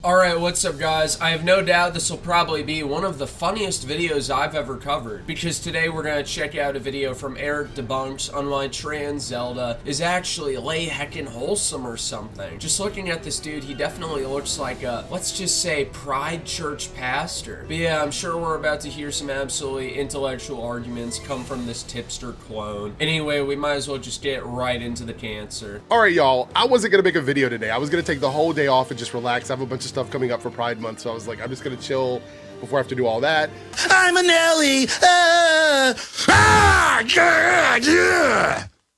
Alright, what's up guys? I have no doubt this will probably be one of the funniest videos I've ever covered, because today we're gonna check out a video from AirrickDebunks on why trans Zelda is actually lay heckin' wholesome or something. Just looking at this dude, he definitely looks like a, let's just say, Pride Church pastor. But yeah, I'm sure we're about to hear some absolutely intellectual arguments come from this tipster clone. Anyway, we might as well just get right into the cancer. Alright y'all, I wasn't gonna make a video today. I was gonna take the whole day off and just relax. I have a bunch of stuff coming up for Pride Month, so I was like, I'm just gonna chill before I have to do all that. I'm a Nelly!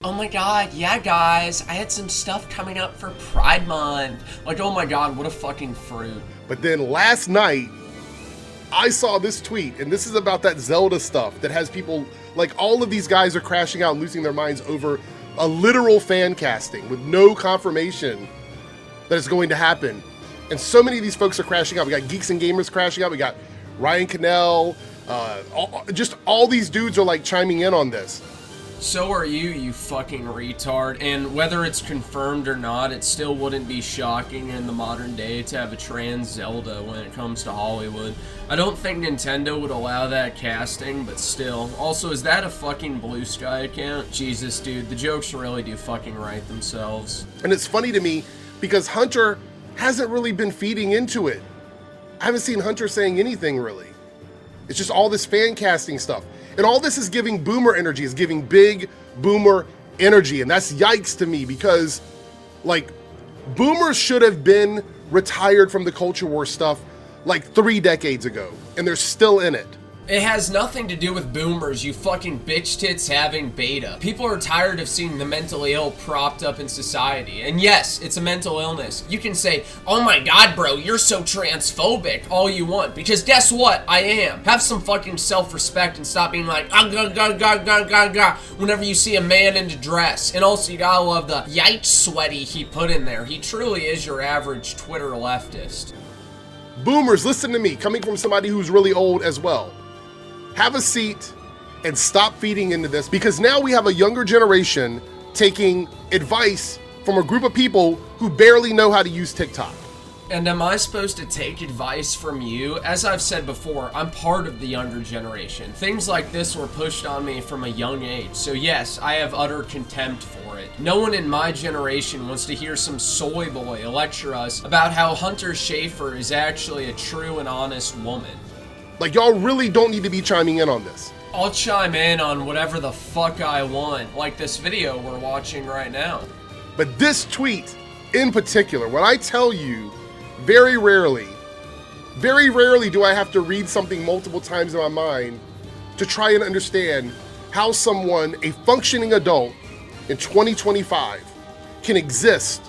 Oh my god, yeah guys, I had some stuff coming up for Pride Month. Like, oh my god, what a fucking fruit. But then last night, I saw this tweet, and this is about that Zelda stuff that has people, like all of these guys are crashing out and losing their minds over a literal fan casting with no confirmation that it's going to happen. And so many of these folks are crashing out. We got Geeks and Gamers crashing out. We got Ryan Cannell. Just all these dudes are like chiming in on this. So are you fucking retard. And whether it's confirmed or not, it still wouldn't be shocking in the modern day to have a trans Zelda when it comes to Hollywood. I don't think Nintendo would allow that casting, but still. Also, is that a fucking Blue Sky account? Jesus, dude, the jokes really do fucking write themselves. And it's funny to me because Hunter hasn't really been feeding into it. I haven't seen Hunter saying anything really. It's just all this fan casting stuff. And all this is giving boomer energy, is giving big boomer energy. And that's yikes to me because, like, boomers should have been retired from the culture war stuff like 3 decades ago, and they're still in it. It has nothing to do with boomers, you fucking bitch tits having beta. People are tired of seeing the mentally ill propped up in society. And yes, it's a mental illness. You can say, oh my god bro, you're so transphobic, all you want. Because guess what? I am. Have some fucking self-respect and stop being like, whenever you see a man in a dress. And also you gotta love the yikes sweaty he put in there. He truly is your average Twitter leftist. Boomers, listen to me, coming from somebody who's really old as well. Have a seat and stop feeding into this, because now we have a younger generation taking advice from a group of people who barely know how to use TikTok. And am I supposed to take advice from you? As I've said before, I'm part of the younger generation. Things like this were pushed on me from a young age, so yes, I have utter contempt for it. No one in my generation wants to hear some soy boy lecture us about how Hunter Schafer is actually a true and honest woman. Like, y'all really don't need to be chiming in on this. I'll chime in on whatever the fuck I want, like this video we're watching right now. But this tweet in particular, when I tell you, very rarely do I have to read something multiple times in my mind to try and understand how someone, a functioning adult in 2025, can exist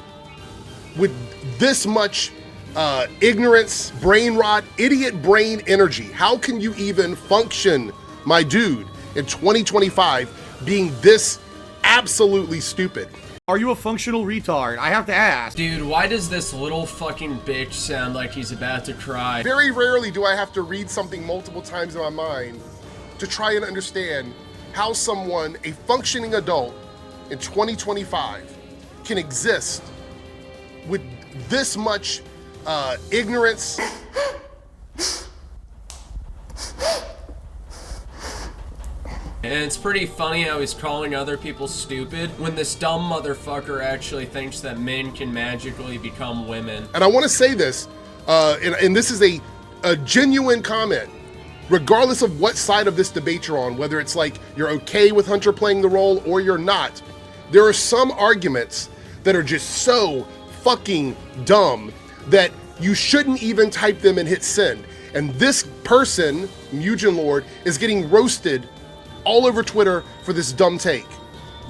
with this much ignorance, brain rot, idiot brain energy. How can you even function, my dude, in 2025 being this absolutely stupid? Are you a functional retard? I have to ask. Dude, why does this little fucking bitch sound like he's about to cry? Very rarely do I have to read something multiple times in my mind to try and understand how someone, a functioning adult in 2025, can exist with this much ignorance. And it's pretty funny how he's calling other people stupid when this dumb motherfucker actually thinks that men can magically become women. And I want to say this, and this is a genuine comment, regardless of what side of this debate you're on, whether it's like you're okay with Hunter playing the role or you're not, there are some arguments that are just so fucking dumb that you shouldn't even type them and hit send. And this person, Mugen Lord, is getting roasted all over Twitter for this dumb take.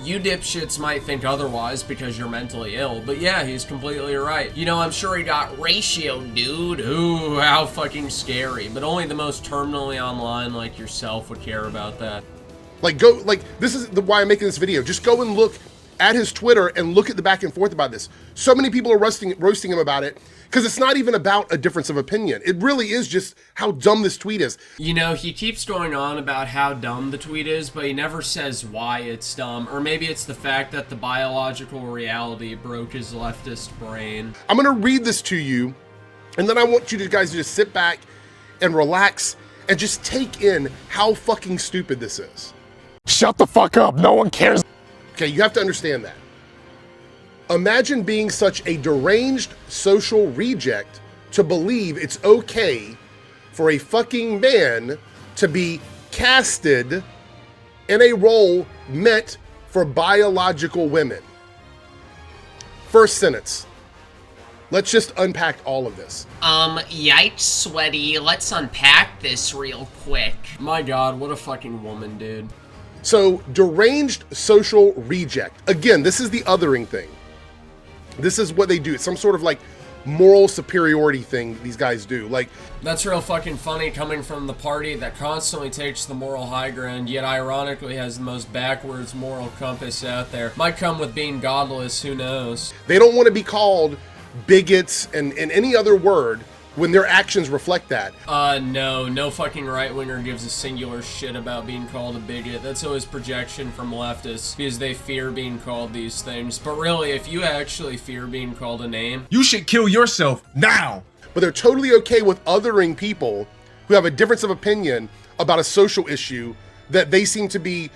You dipshits might think otherwise because you're mentally ill, but yeah, he's completely right. You know, I'm sure he got ratio, dude. Ooh, how fucking scary. But only the most terminally online like yourself would care about that. Like, this is why I'm making this video. Just go and look at his Twitter and look at the back and forth about this. So many people are roasting him about it because it's not even about a difference of opinion. It really is just how dumb this tweet is. You know, he keeps going on about how dumb the tweet is, but he never says why it's dumb. Or maybe it's the fact that the biological reality broke his leftist brain. I'm gonna read this to you And then I want you guys to just sit back and relax and just take in how fucking stupid this is. Shut the fuck up. No one cares. Okay, you have to understand that. Imagine being such a deranged social reject to believe it's okay for a fucking man to be casted in a role meant for biological women. First sentence. Let's just unpack all of this. Yikes, sweaty. Let's unpack this real quick. My God, what a fucking woman, dude. So, deranged social reject. Again, this is the othering thing. This is what they do. It's some sort of like moral superiority thing these guys do. Like, that's real fucking funny coming from the party that constantly takes the moral high ground, yet ironically has the most backwards moral compass out there. Might come with being godless, who knows? they don't want to be called bigots and any other word when their actions reflect that. No fucking right-winger gives a singular shit about being called a bigot. That's always projection from leftists, because they fear being called these things. But really, if you actually fear being called a name, You should kill yourself now. But they're totally okay with othering people who have a difference of opinion about a social issue that they seem to be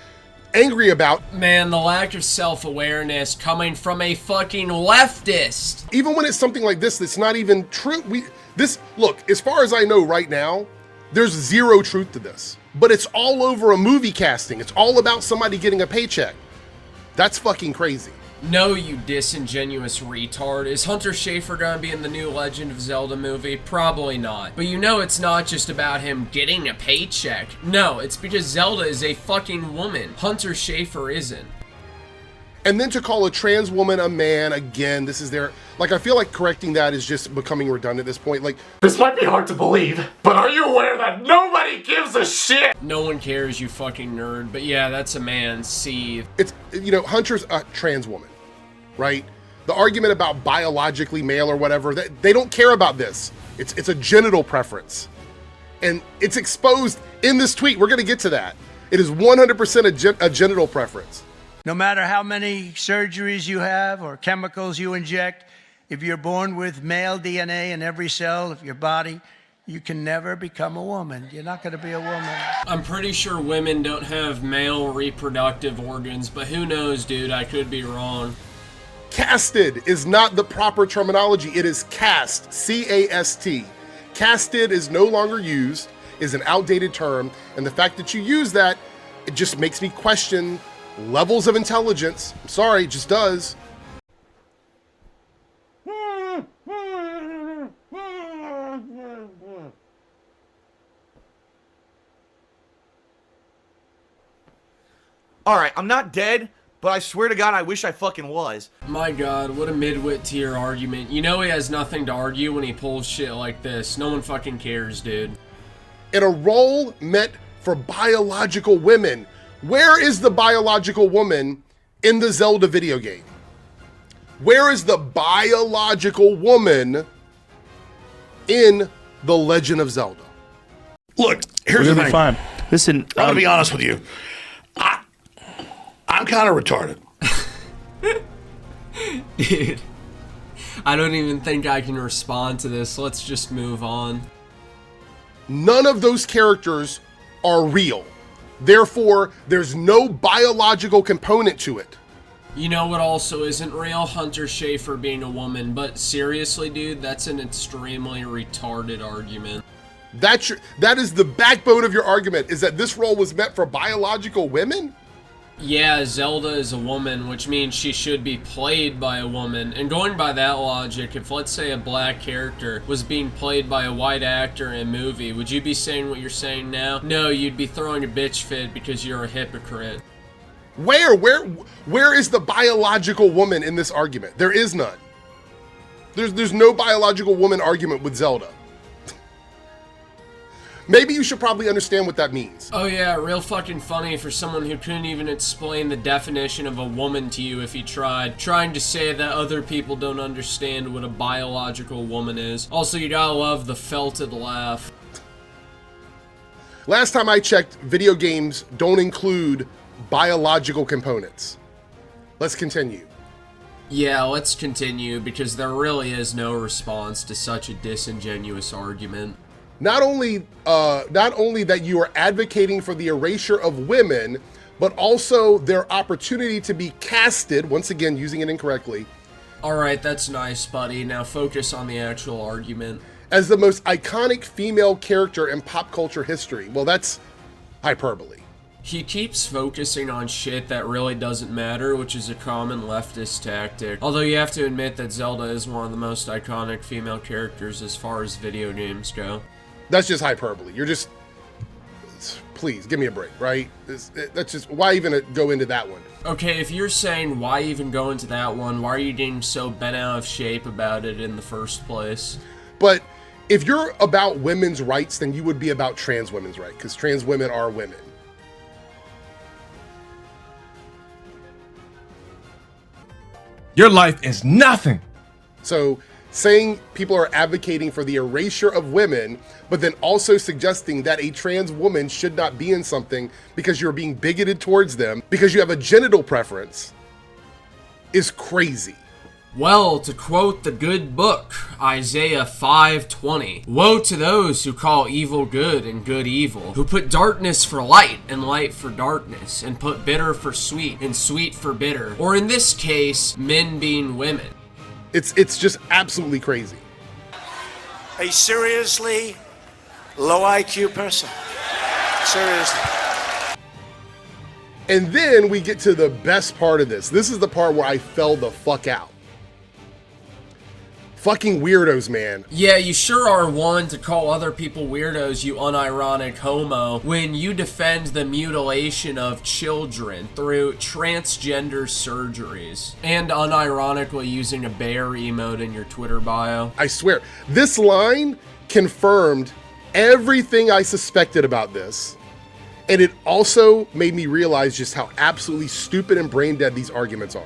angry about. man, the lack of self-awareness coming from a fucking leftist. Even when it's something like this that's not even true. Look, as far as I know right now, there's zero truth to this. But it's all over a movie casting. It's all about somebody getting a paycheck. That's fucking crazy. No, you disingenuous retard. Is Hunter Schafer gonna be in the new Legend of Zelda movie? Probably not. But you know it's not just about him getting a paycheck. No, it's because Zelda is a fucking woman. Hunter Schafer isn't. And then to call a trans woman a man, again, this is their... Like, I feel like correcting that is just becoming redundant at this point. Like, This might be hard to believe, but are you aware that nobody gives a shit? No one cares, you fucking nerd. But yeah, that's a man. See. it's, Hunter's a trans woman, right? The argument about biologically male or whatever, they don't care about this. It's a genital preference. And it's exposed in this tweet. We're going to get to that. It is 100% a genital preference. No matter how many surgeries you have or chemicals you inject, if you're born with male DNA in every cell of your body, you can never become a woman. You're not going to be a woman. I'm pretty sure women don't have male reproductive organs, but who knows, dude? I could be wrong. Casted is not the proper terminology. It is cast, C-A-S-T. Casted is no longer used, is an outdated term, and the fact that you use that, it just makes me question levels of intelligence. I'm sorry, it just does. Alright, I'm not dead, but I swear to God, I wish I fucking was. My God, what a midwit tier argument. You know he has nothing to argue when he pulls shit like this. No one fucking cares, dude. In a role meant for biological women. Where is the biological woman in the Zelda video game? Where is the biological woman in The Legend of Zelda? Look, here's the thing. Fine. Listen, I'm gonna be honest with you. I'm kind of retarded. Dude, I don't even think I can respond to this. Let's just move on. None of those characters are real. Therefore, there's no biological component to it. You know what also isn't real? Hunter Schafer being a woman. But seriously, dude, that's an extremely retarded argument. That is the backbone of your argument, is that this role was meant for biological women? Yeah, Zelda is a woman, which means she should be played by a woman. And going by that logic, if let's say a black character was being played by a white actor in a movie, would you be saying what you're saying now? No, you'd be throwing a bitch fit because you're a hypocrite. Where is the biological woman in this argument? There is none. There's no biological woman argument with Zelda. Maybe you should probably understand what that means. Oh yeah, real fucking funny for someone who couldn't even explain the definition of a woman to you if he tried. Trying to say that other people don't understand what a biological woman is. Also, you gotta love the felted laugh. Last time I checked, video games don't include biological components. Let's continue. Yeah, let's continue, because there really is no response to such a disingenuous argument. Not only that you are advocating for the erasure of women, but also their opportunity to be casted, once again using it incorrectly. Alright, that's nice, buddy. Now focus on the actual argument. As the most iconic female character in pop culture history. Well, that's hyperbole. He keeps focusing on shit that really doesn't matter, which is a common leftist tactic. Although you have to admit that Zelda is one of the most iconic female characters as far as video games go. That's just hyperbole. You're just... Please, give me a break, right? That's just... Why even go into that one? Okay, if you're saying why even go into that one, why are you getting so bent out of shape about it in the first place? But if you're about women's rights, then you would be about trans women's rights, because trans women are women. Your life is nothing. So saying people are advocating for the erasure of women, but then also suggesting that a trans woman should not be in something because you're being bigoted towards them, because you have a genital preference, is crazy. Well, to quote the good book, Isaiah 5:20, "Woe to those who call evil good and good evil, who put darkness for light and light for darkness, and put bitter for sweet and sweet for bitter," or in this case, men being women. It's just absolutely crazy. A seriously low IQ person. Seriously. And then we get to the best part of this. This is the part where I fell the fuck out. Fucking weirdos, man. Yeah, you sure are one to call other people weirdos, you unironic homo, when you defend the mutilation of children through transgender surgeries, and unironically using a bear emote in your Twitter bio. I swear, this line confirmed everything I suspected about this, and it also made me realize just how absolutely stupid and brain dead these arguments are.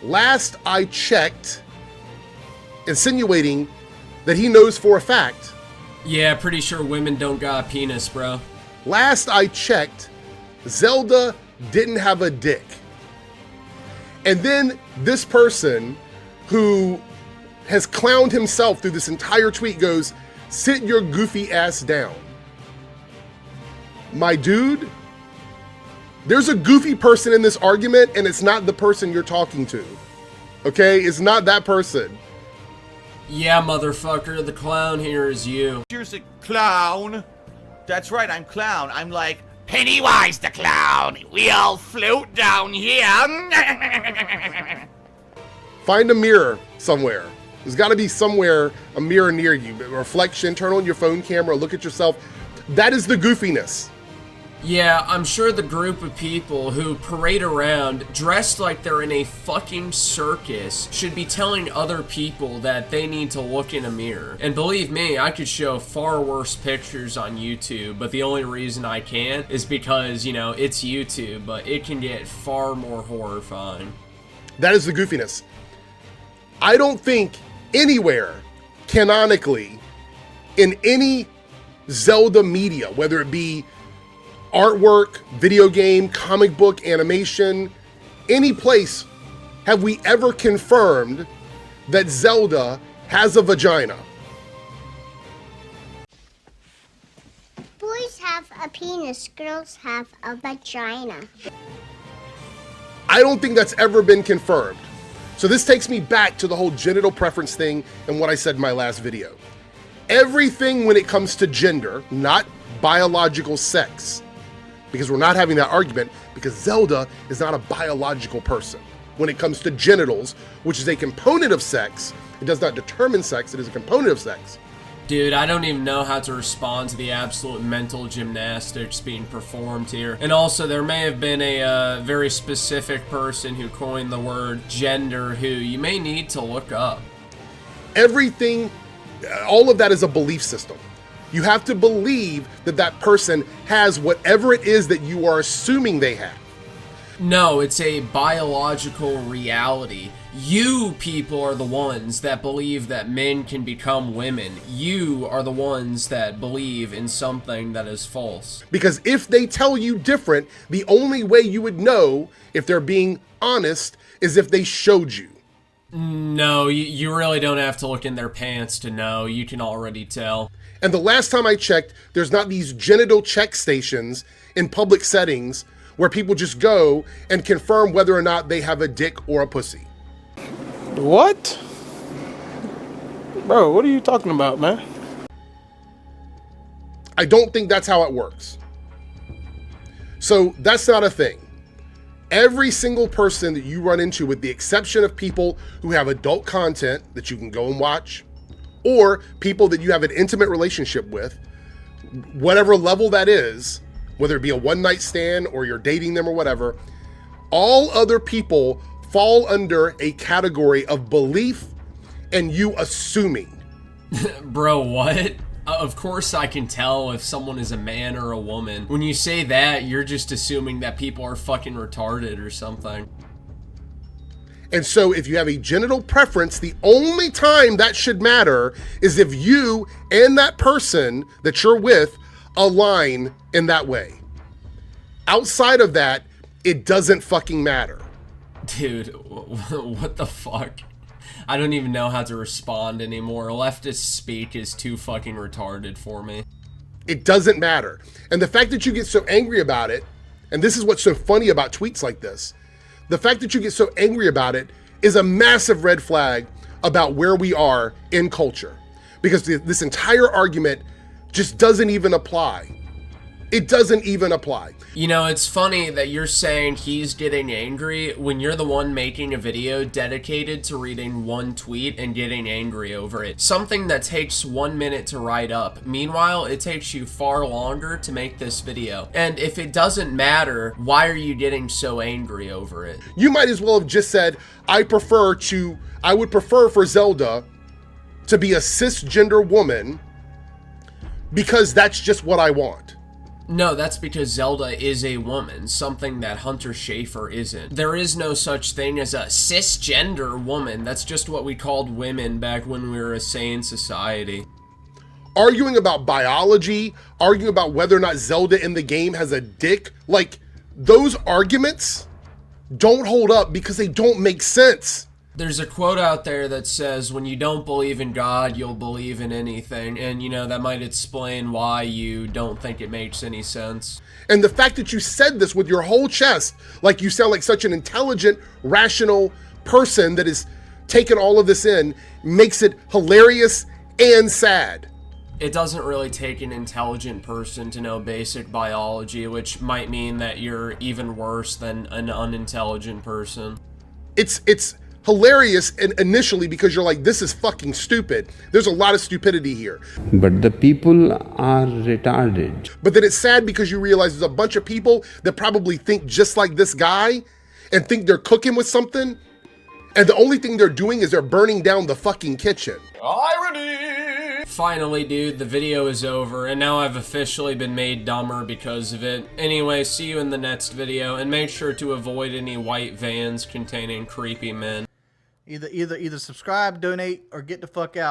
Last I checked, insinuating that he knows for a fact. Yeah, pretty sure women don't got a penis, bro. Last I checked, Zelda didn't have a dick. And then this person who has clowned himself through this entire tweet goes, "Sit your goofy ass down." My dude, there's a goofy person in this argument, and it's not the person you're talking to. Okay? It's not that person. Yeah, motherfucker, the clown here is you. Here's a clown. That's right, I'm clown. I'm like, Pennywise the clown, we all float down here. Find a mirror somewhere. There's got to be somewhere a mirror near you. A reflection, turn on your phone camera, look at yourself. That is the goofiness. Yeah, I'm sure the group of people who parade around dressed like they're in a fucking circus should be telling other people that they need to look in a mirror. And believe me, I could show far worse pictures on YouTube, but the only reason I can't is because, you know, it's YouTube, but it can get far more horrifying. That is the goofiness. I don't think anywhere, canonically, in any Zelda media, whether it be artwork, video game, comic book, animation, any place, have we ever confirmed that Zelda has a vagina. Boys have a penis, girls have a vagina. I don't think that's ever been confirmed. So this takes me back to the whole genital preference thing and what I said in my last video. Everything when it comes to gender, not biological sex, because we're not having that argument, because Zelda is not a biological person. When it comes to genitals, which is a component of sex, it does not determine sex, it is a component of sex. Dude, I don't even know how to respond to the absolute mental gymnastics being performed here. And also, there may have been a very specific person who coined the word gender who you may need to look up. Everything, all of that is a belief system. You have to believe that that person has whatever it is that you are assuming they have. No, it's a biological reality. You people are the ones that believe that men can become women. You are the ones that believe in something that is false. Because if they tell you different, the only way you would know if they're being honest is if they showed you. No, you really don't have to look in their pants to know. You can already tell. And the last time I checked, there's not these genital check stations in public settings where people just go and confirm whether or not they have a dick or a pussy. What? Bro, what are you talking about, man? I don't think that's how it works. So that's not a thing. Every single person that you run into, with the exception of people who have adult content that you can go and watch, or people that you have an intimate relationship with, whatever level that is, whether it be a one-night stand or you're dating them or whatever, all other people fall under a category of belief and you assuming. Bro, what? Of course I can tell if someone is a man or a woman. When you say that, you're just assuming that people are fucking retarded or something. And so if you have a genital preference, the only time that should matter is if you and that person that you're with align in that way. Outside of that, it doesn't fucking matter. Dude, what the fuck? I don't even know how to respond anymore. Leftist speak is too fucking retarded for me. It doesn't matter. And the fact that you get so angry about it, and this is what's so funny about tweets like this, the fact that you get so angry about it is a massive red flag about where we are in culture. Because this entire argument just doesn't even apply. It doesn't even apply. You know, it's funny that you're saying he's getting angry when you're the one making a video dedicated to reading one tweet and getting angry over it. Something that takes 1 minute to write up. Meanwhile, it takes you far longer to make this video. And if it doesn't matter, why are you getting so angry over it? You might as well have just said, I would prefer for Zelda to be a cisgender woman because that's just what I want. No, that's because Zelda is a woman, something that Hunter Schafer isn't. There is no such thing as a cisgender woman. That's just what we called women back when we were a sane society. Arguing about biology, arguing about whether or not Zelda in the game has a dick, like, those arguments don't hold up because they don't make sense. There's a quote out there that says, when you don't believe in God, you'll believe in anything. And, you know, that might explain why you don't think it makes any sense. And the fact that you said this with your whole chest, like you sound like such an intelligent, rational person that is taking all of this in, makes it hilarious and sad. It doesn't really take an intelligent person to know basic biology, which might mean that you're even worse than an unintelligent person. It's hilarious initially because you're like, this is fucking stupid. There's a lot of stupidity here. But the people are retarded. But then it's sad because you realize there's a bunch of people that probably think just like this guy and think they're cooking with something. And the only thing they're doing is they're burning down the fucking kitchen. Irony! Finally, dude, the video is over, and now I've officially been made dumber because of it. Anyway, see you in the next video, and make sure to avoid any white vans containing creepy men. Either subscribe, donate, or get the fuck out.